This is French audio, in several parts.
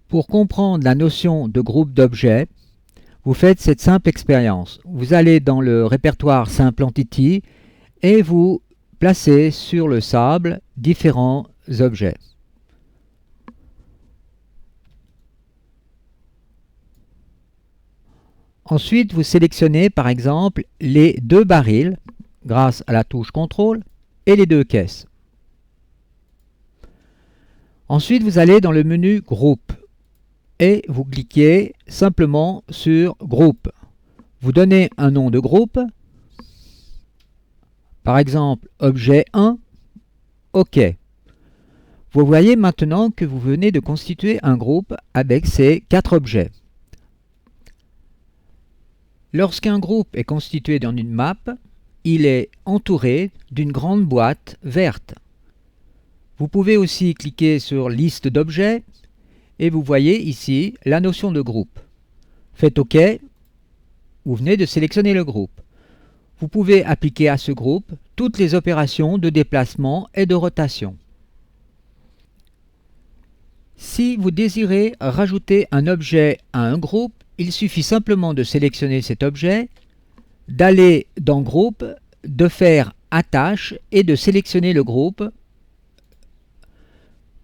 Pour comprendre la notion de groupe d'objets, vous faites cette simple expérience. Vous allez dans le répertoire Simple Entity et vous placez sur le sable différents objets. Ensuite, vous sélectionnez par exemple les deux barils grâce à la touche CTRL et les deux caisses. Ensuite, vous allez dans le menu Groupe et vous cliquez simplement sur Groupe. Vous donnez un nom de groupe, par exemple objet 1, OK. Vous voyez maintenant que vous venez de constituer un groupe avec ces 4 objets. Lorsqu'un groupe est constitué dans une map, il est entouré d'une grande boîte verte. Vous pouvez aussi cliquer sur Liste d'objets et vous voyez ici la notion de groupe. Faites OK, vous venez de sélectionner le groupe. Vous pouvez appliquer à ce groupe toutes les opérations de déplacement et de rotation. Si vous désirez rajouter un objet à un groupe, il suffit simplement de sélectionner cet objet, d'aller dans Groupe, de faire Attache et de sélectionner le groupe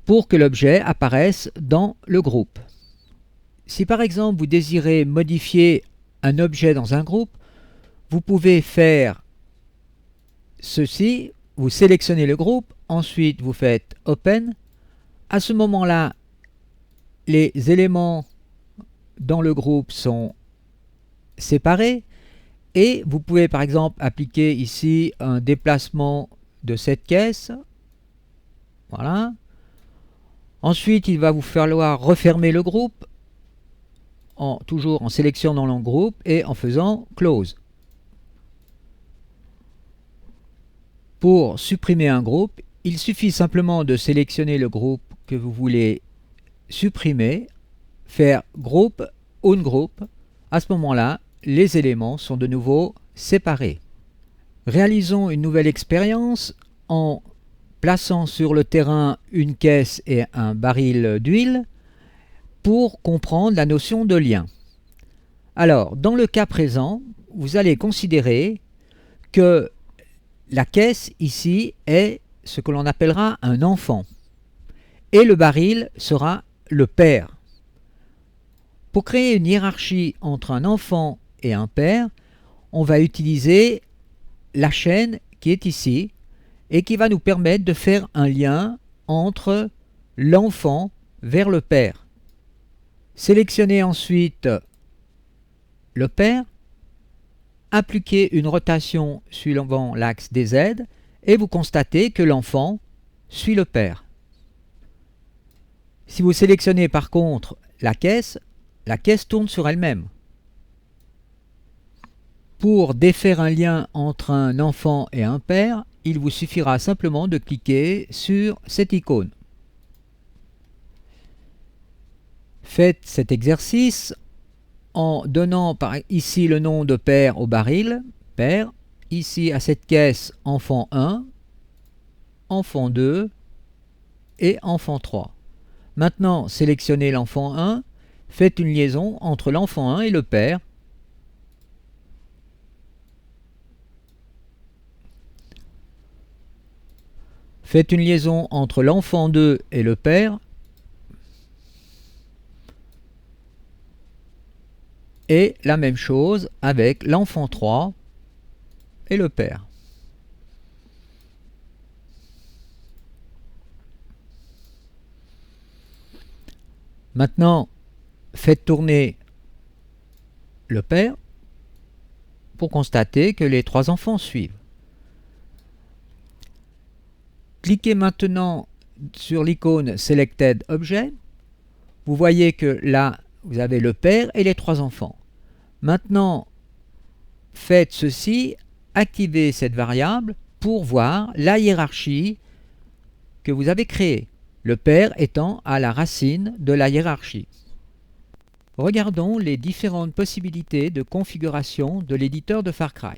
pour que l'objet apparaisse dans le groupe. Si par exemple vous désirez modifier un objet dans un groupe, vous pouvez faire ceci, vous sélectionnez le groupe, ensuite vous faites Open. À ce moment-là, les éléments dans le groupe sont séparés et vous pouvez par exemple appliquer ici un déplacement de cette caisse. Voilà. Ensuite, il va vous falloir refermer le groupe toujours en sélectionnant le groupe et en faisant Close. Pour supprimer un groupe, il suffit simplement de sélectionner le groupe que vous voulez supprimer, faire Groupe, Ungroup. À ce moment-là, les éléments sont de nouveau séparés. Réalisons une nouvelle expérience en plaçant sur le terrain une caisse et un baril d'huile pour comprendre la notion de lien. Alors, dans le cas présent, vous allez considérer que la caisse ici est ce que l'on appellera un enfant et le baril sera le père. Pour créer une hiérarchie entre un enfant et un père, on va utiliser la chaîne qui est ici et qui va nous permettre de faire un lien entre l'enfant vers le père. Sélectionnez ensuite le père, appliquez une rotation suivant l'axe des Z et vous constatez que l'enfant suit le père. Si vous sélectionnez par contre la caisse tourne sur elle-même. Pour défaire un lien entre un enfant et un père, il vous suffira simplement de cliquer sur cette icône. Faites cet exercice en donnant ici le nom de père au baril, père, ici à cette caisse enfant 1, enfant 2 et enfant 3. Maintenant, sélectionnez l'enfant 1, faites une liaison entre l'enfant 1 et le père. Faites une liaison entre l'enfant 2 et le père. Et la même chose avec l'enfant 3 et le père. Maintenant, faites tourner le père pour constater que les 3 enfants suivent. Cliquez maintenant sur l'icône Selected Object. Vous voyez que là, vous avez le père et les 3 enfants. Maintenant, faites ceci, activez cette variable pour voir la hiérarchie que vous avez créée, le père étant à la racine de la hiérarchie. Regardons les différentes possibilités de configuration de l'éditeur de Far Cry.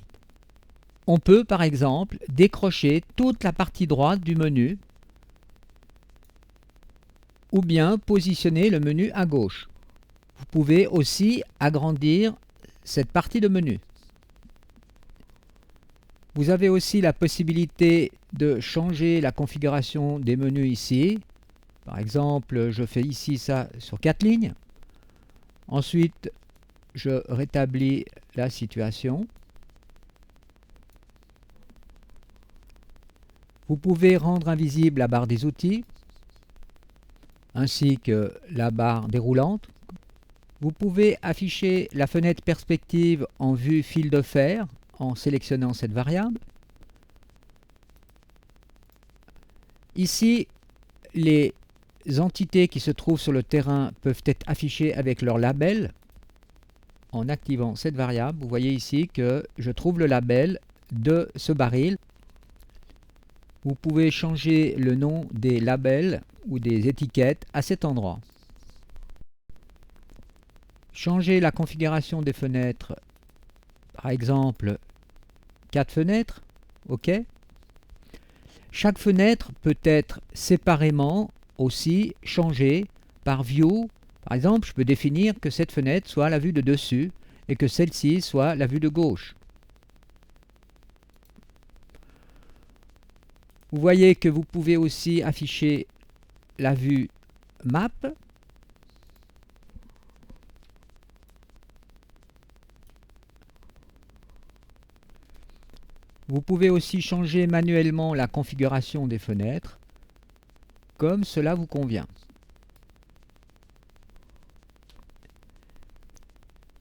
On peut par exemple décrocher toute la partie droite du menu ou bien positionner le menu à gauche. Vous pouvez aussi agrandir cette partie de menu. Vous avez aussi la possibilité de changer la configuration des menus ici. Par exemple, je fais ici ça sur 4 lignes. Ensuite, je rétablis la situation. Vous pouvez rendre invisible la barre des outils, ainsi que la barre déroulante. Vous pouvez afficher la fenêtre perspective en vue fil de fer en sélectionnant cette variable. Ici, les entités qui se trouvent sur le terrain peuvent être affichées avec leur label. En activant cette variable, vous voyez ici que je trouve le label de ce baril. Vous pouvez changer le nom des labels ou des étiquettes à cet endroit. Changer la configuration des fenêtres, par exemple 4 fenêtres, OK. Chaque fenêtre peut être séparément aussi changée par View. Par exemple, je peux définir que cette fenêtre soit la vue de dessus et que celle-ci soit la vue de gauche. Vous voyez que vous pouvez aussi afficher la vue Map. Vous pouvez aussi changer manuellement la configuration des fenêtres, comme cela vous convient.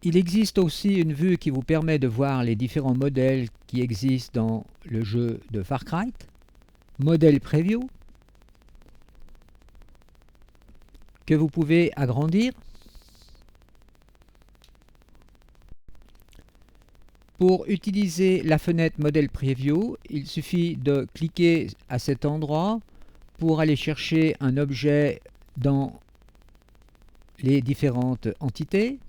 Il existe aussi une vue qui vous permet de voir les différents modèles qui existent dans le jeu de Far Cry. Modèle Preview, que vous pouvez agrandir. Pour utiliser la fenêtre Model Preview, il suffit de cliquer à cet endroit pour aller chercher un objet dans les différentes entités.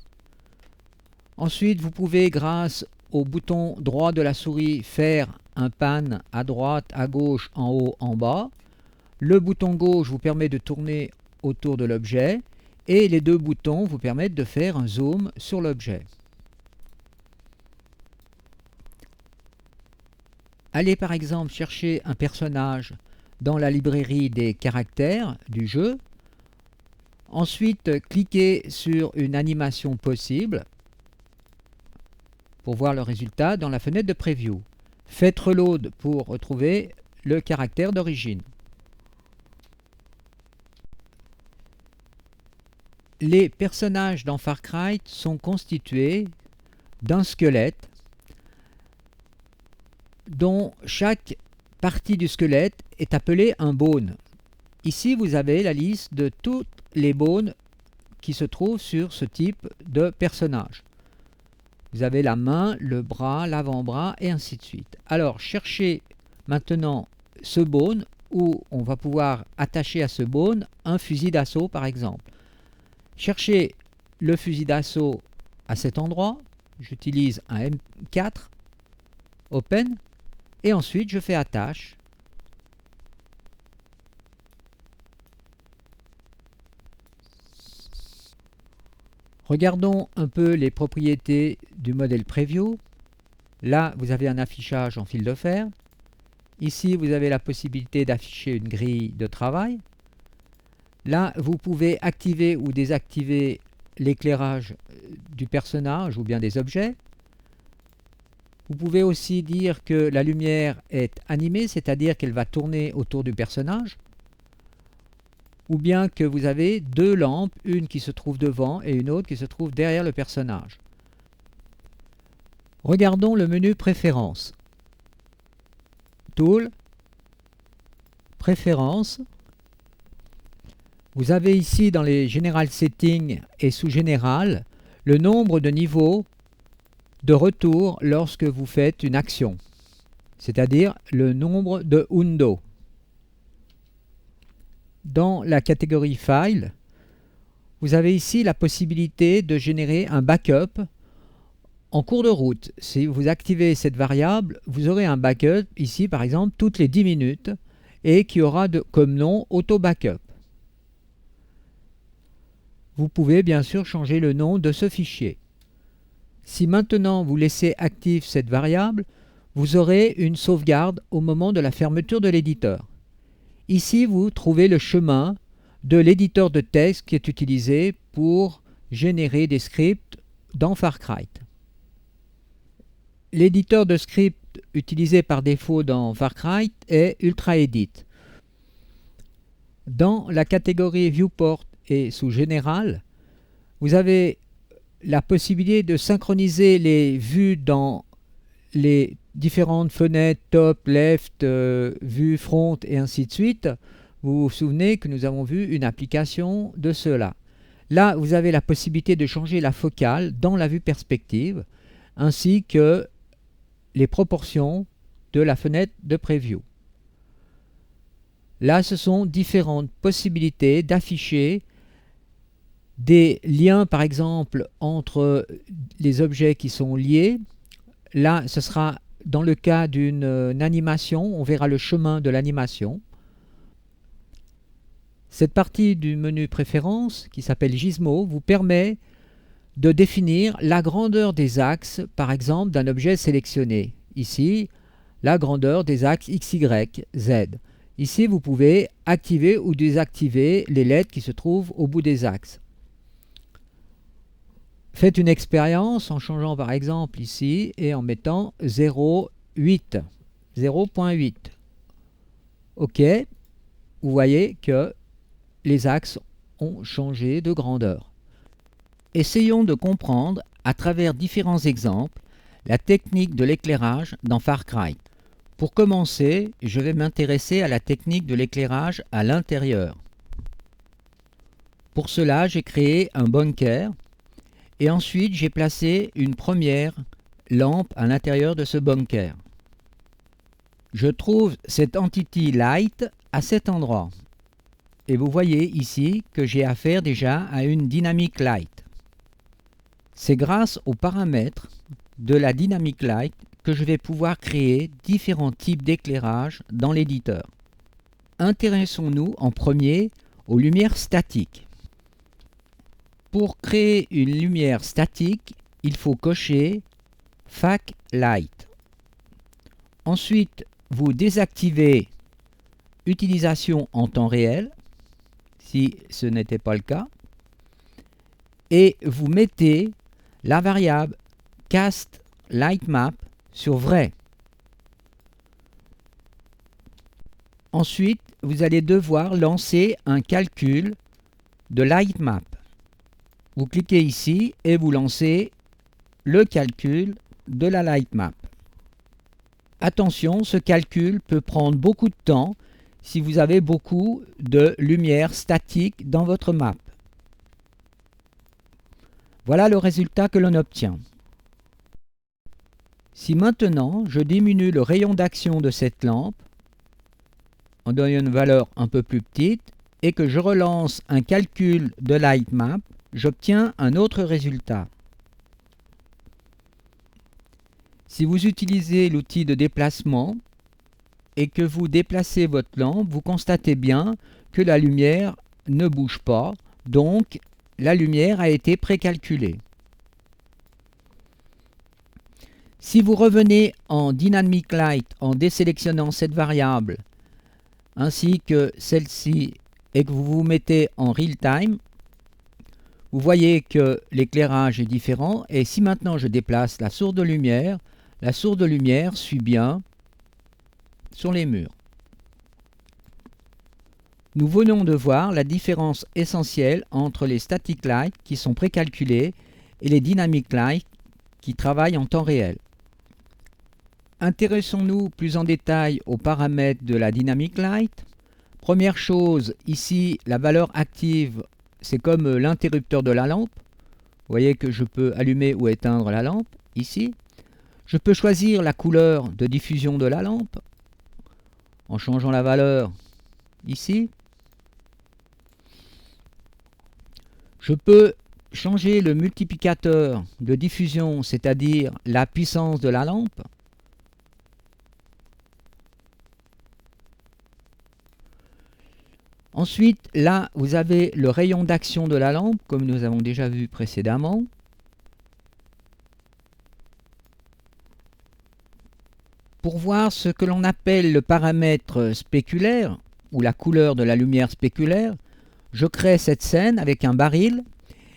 Ensuite, vous pouvez, grâce au bouton droit de la souris, faire un pan à droite, à gauche, en haut, en bas. Le bouton gauche vous permet de tourner autour de l'objet et les deux boutons vous permettent de faire un zoom sur l'objet. Allez par exemple chercher un personnage dans la librairie des caractères du jeu. Ensuite, cliquez sur une animation possible pour voir le résultat dans la fenêtre de Preview. Faites Reload pour retrouver le caractère d'origine. Les personnages dans Far Cry sont constitués d'un squelette dont chaque partie du squelette est appelée un bone. Ici, vous avez la liste de toutes les bones qui se trouvent sur ce type de personnage. Vous avez la main, le bras, l'avant-bras et ainsi de suite. Alors, cherchez maintenant ce bone où on va pouvoir attacher à ce bone un fusil d'assaut par exemple. Cherchez le fusil d'assaut à cet endroit. J'utilise un M4, Open, et ensuite je fais attache. Regardons un peu les propriétés du modèle Preview. Là, vous avez un affichage en fil de fer. Ici, vous avez la possibilité d'afficher une grille de travail. Là, vous pouvez activer ou désactiver l'éclairage du personnage ou bien des objets. Vous pouvez aussi dire que la lumière est animée, c'est-à-dire qu'elle va tourner autour du personnage. Ou bien que vous avez deux lampes, une qui se trouve devant et une autre qui se trouve derrière le personnage. Regardons le menu Préférences. Tool, Préférences. Vous avez ici dans les General Settings et sous Général le nombre de niveaux de retour lorsque vous faites une action, c'est-à-dire le nombre de Undo. Dans la catégorie File, vous avez ici la possibilité de générer un backup en cours de route. Si vous activez cette variable, vous aurez un backup ici par exemple toutes les 10 minutes et qui aura comme nom Auto Backup. vous pouvez bien sûr changer le nom de ce fichier. Si maintenant vous laissez active cette variable, vous aurez une sauvegarde au moment de la fermeture de l'éditeur. Ici, vous trouvez le chemin de l'éditeur de texte qui est utilisé pour générer des scripts dans FarCryte. L'éditeur de script utilisé par défaut dans FarCryte est UltraEdit. Dans la catégorie Viewport et sous Général, vous avez la possibilité de synchroniser les vues dans les différentes fenêtres, top, left, vue, front et ainsi de suite. Vous vous souvenez que nous avons vu une application de cela. Là, vous avez la possibilité de changer la focale dans la vue perspective, ainsi que les proportions de la fenêtre de preview. Là, ce sont différentes possibilités d'afficher des liens, par exemple, entre les objets qui sont liés. Là, ce sera dans le cas d'une animation, on verra le chemin de l'animation. Cette partie du menu préférences, qui s'appelle Gizmo, vous permet de définir la grandeur des axes, par exemple, d'un objet sélectionné. Ici, la grandeur des axes X, Y, Z. Ici, vous pouvez activer ou désactiver les LED qui se trouvent au bout des axes. Faites une expérience en changeant par exemple ici et en mettant 0,8. 0,8. OK. Vous voyez que les axes ont changé de grandeur. Essayons de comprendre à travers différents exemples la technique de l'éclairage dans FarCryte. Pour commencer, je vais m'intéresser à la technique de l'éclairage à l'intérieur. Pour cela, j'ai créé un bunker et ensuite j'ai placé une première lampe à l'intérieur de ce bunker. Je trouve cette entity light à cet endroit. Et vous voyez ici que j'ai affaire déjà à une dynamic light. C'est grâce aux paramètres de la dynamic light que je vais pouvoir créer différents types d'éclairage dans l'éditeur. Intéressons-nous en premier aux lumières statiques. Pour créer une lumière statique, il faut cocher FAC Light. Ensuite, vous désactivez Utilisation en temps réel, si ce n'était pas le cas, et vous mettez la variable Cast Light Map sur vrai. Ensuite, vous allez devoir lancer un calcul de Light Map. Vous cliquez ici et vous lancez le calcul de la Light Map. Attention, ce calcul peut prendre beaucoup de temps si vous avez beaucoup de lumière statique dans votre map. Voilà le résultat que l'on obtient. Si maintenant je diminue le rayon d'action de cette lampe, en donnant une valeur un peu plus petite, et que je relance un calcul de Light Map, j'obtiens un autre résultat. Si vous utilisez l'outil de déplacement et que vous déplacez votre lampe, vous constatez bien que la lumière ne bouge pas, donc la lumière a été précalculée. Si vous revenez en Dynamic Light en désélectionnant cette variable ainsi que celle-ci et que vous vous mettez en Real Time, vous voyez que l'éclairage est différent et si maintenant je déplace la source de lumière suit bien sur les murs. Nous venons de voir la différence essentielle entre les static light qui sont précalculés et les dynamic light qui travaillent en temps réel. Intéressons-nous plus en détail aux paramètres de la dynamic light. Première chose, ici la valeur active, c'est comme l'interrupteur de la lampe. Vous voyez que je peux allumer ou éteindre la lampe ici. Je peux choisir la couleur de diffusion de la lampe en changeant la valeur ici. Je peux changer le multiplicateur de diffusion, c'est-à-dire la puissance de la lampe. Ensuite, là, vous avez le rayon d'action de la lampe, comme nous avons déjà vu précédemment. Pour voir ce que l'on appelle le paramètre spéculaire, ou la couleur de la lumière spéculaire, je crée cette scène avec un baril,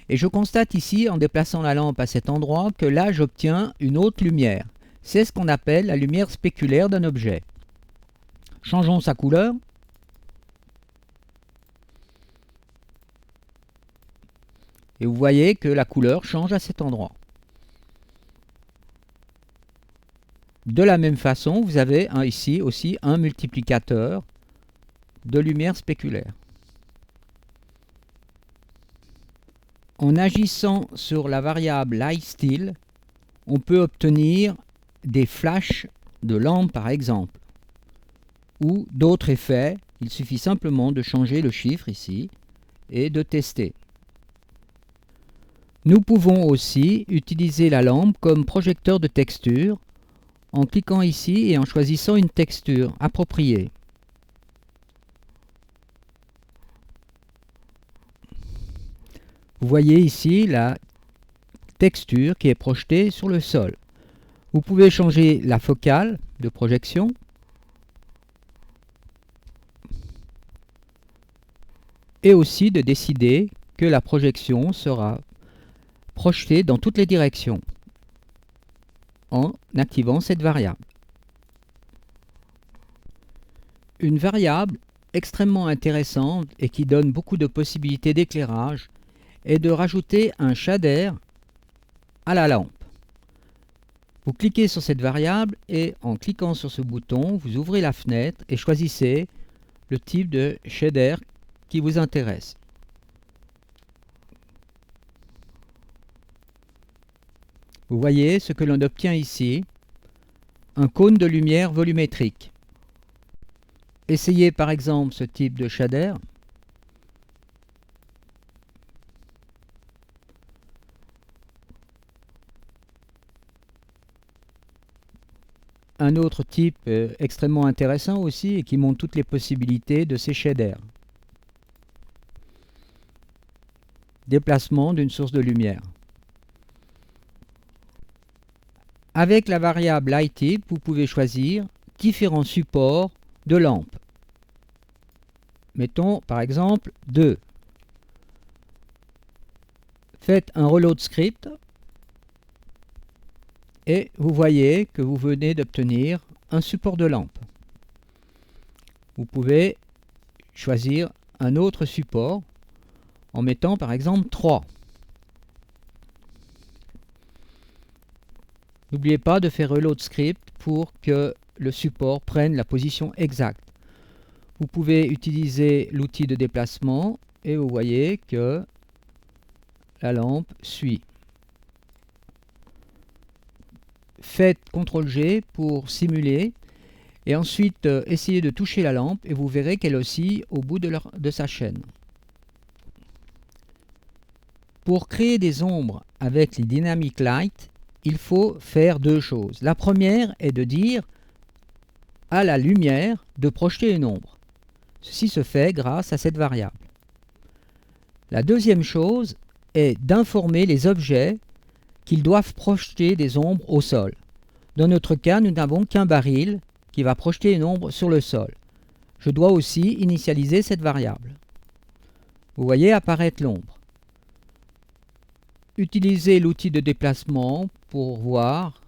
et je constate ici, en déplaçant la lampe à cet endroit, que là j'obtiens une autre lumière. C'est ce qu'on appelle la lumière spéculaire d'un objet. Changeons sa couleur. Et vous voyez que la couleur change à cet endroit. De la même façon, vous avez ici aussi un multiplicateur de lumière spéculaire. En agissant sur la variable LightSteal, on peut obtenir des flashs de lampe par exemple, ou d'autres effets. Il suffit simplement de changer le chiffre ici et de tester. Nous pouvons aussi utiliser la lampe comme projecteur de texture en cliquant ici et en choisissant une texture appropriée. Vous voyez ici la texture qui est projetée sur le sol. Vous pouvez changer la focale de projection. Et aussi de décider que la projection sera projetée dans toutes les directions en activant cette variable. Une variable extrêmement intéressante et qui donne beaucoup de possibilités d'éclairage est de rajouter un shader à la lampe. Vous cliquez sur cette variable et en cliquant sur ce bouton, vous ouvrez la fenêtre et choisissez le type de shader qui vous intéresse. Vous voyez ce que l'on obtient ici, un cône de lumière volumétrique. Essayez par exemple ce type de shader. Un autre type extrêmement intéressant aussi et qui montre toutes les possibilités de ces shaders. Déplacement d'une source de lumière. Avec la variable LightType, vous pouvez choisir différents supports de lampe. Mettons par exemple 2. Faites un reload script et vous voyez que vous venez d'obtenir un support de lampe. Vous pouvez choisir un autre support en mettant par exemple 3. N'oubliez pas de faire reload script pour que le support prenne la position exacte. Vous pouvez utiliser l'outil de déplacement et vous voyez que la lampe suit. Faites CTRL-G pour simuler et ensuite essayez de toucher la lampe et vous verrez qu'elle oscille au bout de sa chaîne. Pour créer des ombres avec les Dynamic Light, il faut faire deux choses. La première est de dire à la lumière de projeter une ombre. Ceci se fait grâce à cette variable. La deuxième chose est d'informer les objets qu'ils doivent projeter des ombres au sol. Dans notre cas, nous n'avons qu'un baril qui va projeter une ombre sur le sol. Je dois aussi initialiser cette variable. Vous voyez apparaître l'ombre. Utilisez l'outil de déplacement pour voir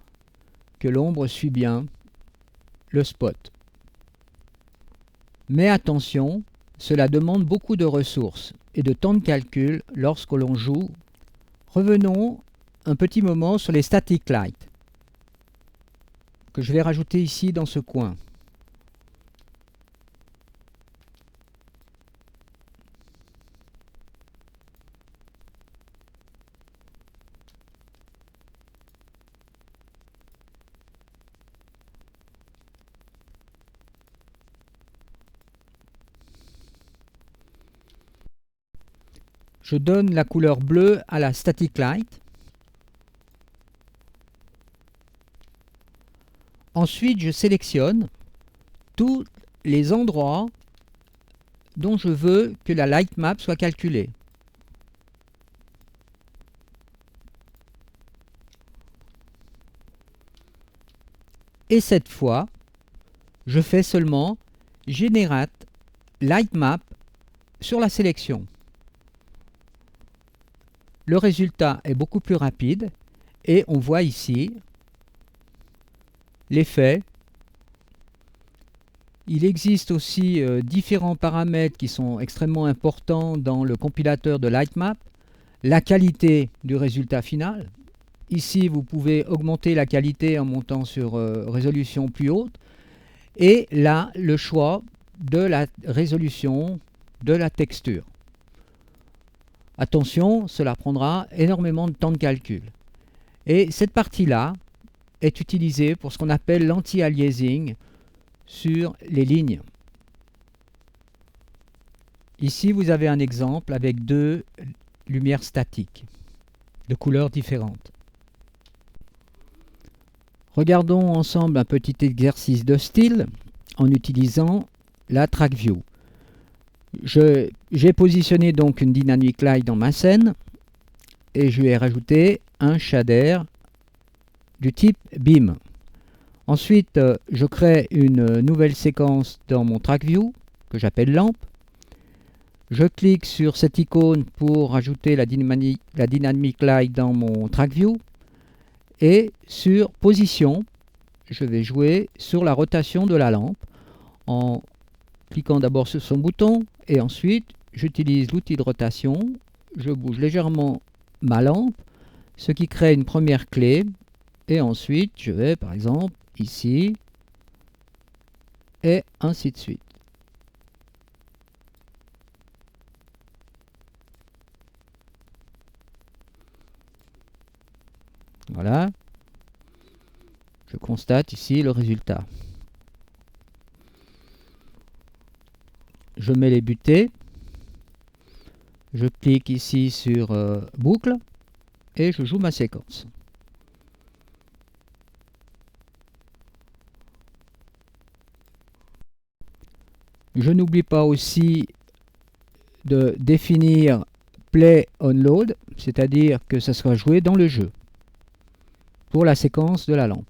que l'ombre suit bien le spot. Mais attention, cela demande beaucoup de ressources et de temps de calcul lorsque l'on joue. Revenons un petit moment sur les static lights que je vais rajouter ici dans ce coin. Je donne la couleur bleue à la static light. Ensuite, je sélectionne tous les endroits dont je veux que la light map soit calculée. Et cette fois, je fais seulement Generate Light Map sur la sélection. Le résultat est beaucoup plus rapide et on voit ici l'effet. Il existe aussi différents paramètres qui sont extrêmement importants dans le compilateur de Lightmap. La qualité du résultat final. Ici, vous pouvez augmenter la qualité en montant sur résolution plus haute. Et là, le choix de la résolution de la texture. Attention, cela prendra énormément de temps de calcul. Et cette partie-là est utilisée pour ce qu'on appelle l'anti-aliasing sur les lignes. Ici, vous avez un exemple avec deux lumières statiques de couleurs différentes. Regardons ensemble un petit exercice de style en utilisant la Track View. J'ai positionné donc une Dynamic Light dans ma scène et je lui ai rajouté un shader du type Beam. Ensuite, je crée une nouvelle séquence dans mon Track View que j'appelle lampe. Je clique sur cette icône pour ajouter la Dynamic Light dans mon Track View. Et sur Position, je vais jouer sur la rotation de la lampe en cliquant d'abord sur son bouton et ensuite j'utilise l'outil de rotation. Je bouge légèrement ma lampe, ce qui crée une première clé. Et ensuite, je vais par exemple ici et ainsi de suite. Voilà. Je constate ici le résultat. Je mets les butées. Je clique ici sur boucle et je joue ma séquence. Je n'oublie pas aussi de définir Play on Load, c'est-à-dire que ça sera joué dans le jeu pour la séquence de la lampe.